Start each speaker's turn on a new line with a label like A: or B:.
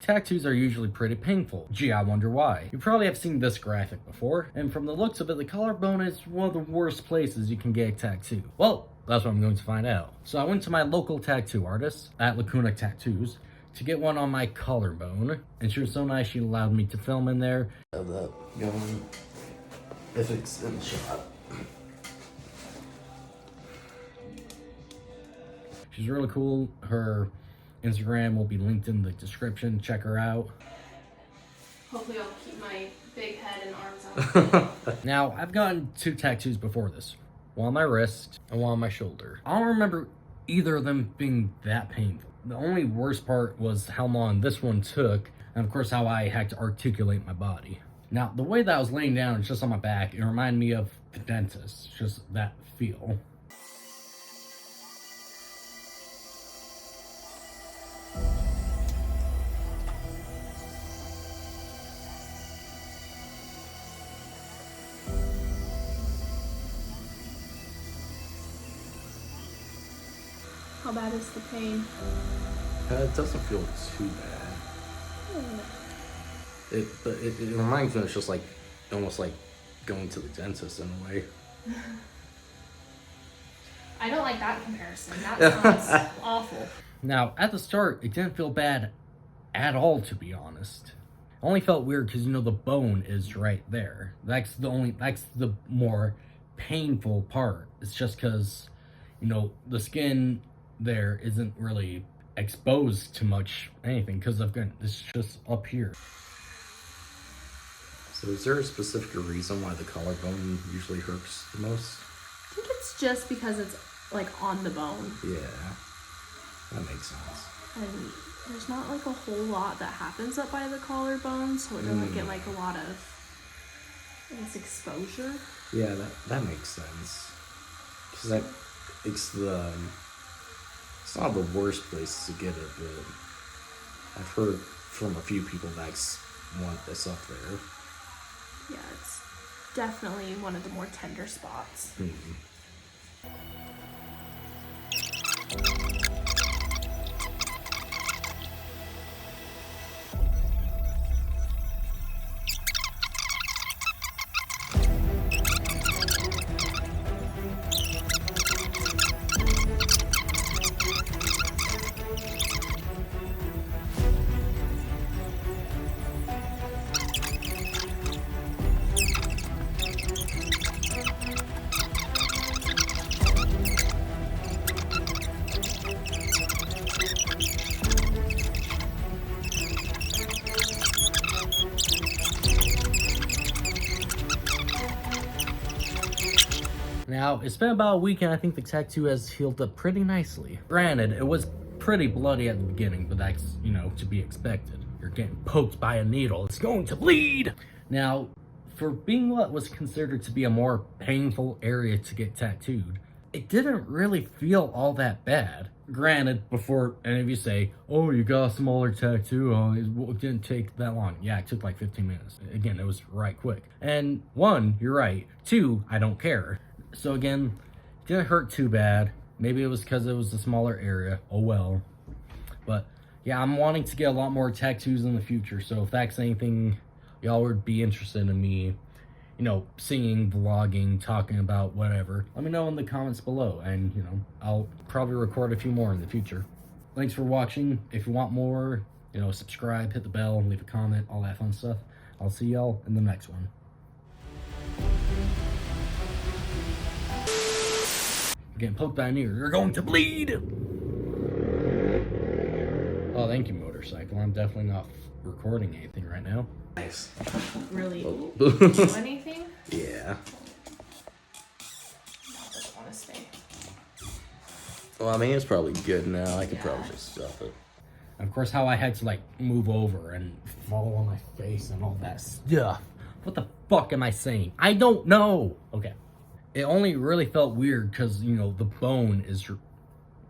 A: Tattoos are usually pretty painful. Gee, I wonder why. You probably have seen this graphic before, and from the looks of it, the collarbone is one of the worst places you can get a tattoo. Well, that's what I'm going to find out. So I went to my local tattoo artist at Lacuna Tattoos to get one on my collarbone, and she was so nice she allowed me to film in there. Have that going if it's in the shot. She's really cool. Her Instagram will be linked in the description. Check her out.
B: Hopefully I'll keep my big head and arms out.
A: Now, I've gotten 2 tattoos before this. One on my wrist and one on my shoulder. I don't remember either of them being that painful. The only worst part was how long this one took, and of course how I had to articulate my body. Now, the way that I was laying down, just on my back, it reminded me of the dentist. Just that feel.
B: How bad is the pain?
A: It doesn't feel too bad. It reminds me, it's just like, almost like going to the dentist in a way.
B: I don't like that comparison. That sounds awful.
A: Now, at the start, it didn't feel bad at all, to be honest. It only felt weird because, you know, the bone is right there. That's the more painful part. It's just because, you know, the skin there isn't really exposed to much anything because it's just up here. So is there a specific reason why the collarbone usually hurts the most?
B: I think it's just because it's like on the bone.
A: Yeah, that makes sense.
B: And there's not like a whole lot that happens up by the collarbone, so it doesn't get like a lot of, I guess, exposure.
A: Yeah, that makes sense. Because it's not the worst place to get it, but I've heard from a few people that's up there.
B: Yeah, it's definitely one of the more tender spots.
A: Now, it's been about a week and I think the tattoo has healed up pretty nicely. Granted, it was pretty bloody at the beginning, but that's, you know, to be expected. You're getting poked by a needle. It's going to bleed! Now, for being what was considered to be a more painful area to get tattooed, it didn't really feel all that bad. Granted, before any of you say, oh, you got a smaller tattoo, oh, it didn't take that long. Yeah, it took like 15 minutes. Again, it was right quick. And 1, you're right. 2, I don't care. So again, didn't hurt too bad. Maybe it was because it was a smaller area. Oh well. But yeah, I'm wanting to get a lot more tattoos in the future. So if that's anything y'all would be interested in me, you know, singing, vlogging, talking about whatever, let me know in the comments below. And, you know, I'll probably record a few more in the future. Thanks for watching. If you want more, you know, subscribe, hit the bell, leave a comment, all that fun stuff. I'll see y'all in the next one. Getting poked by an ear. You're going to bleed! Oh, thank you, motorcycle. I'm definitely not recording anything right now. Nice.
B: Really? Do anything?
A: Yeah.
B: No, I just want to stay.
A: Well, I mean, it's probably good now. I could probably just stop it. Of course, how I had to, like, move over and fall on my face and all that stuff. What the fuck am I saying? I don't know! Okay. It only really felt weird because, you know, the bone is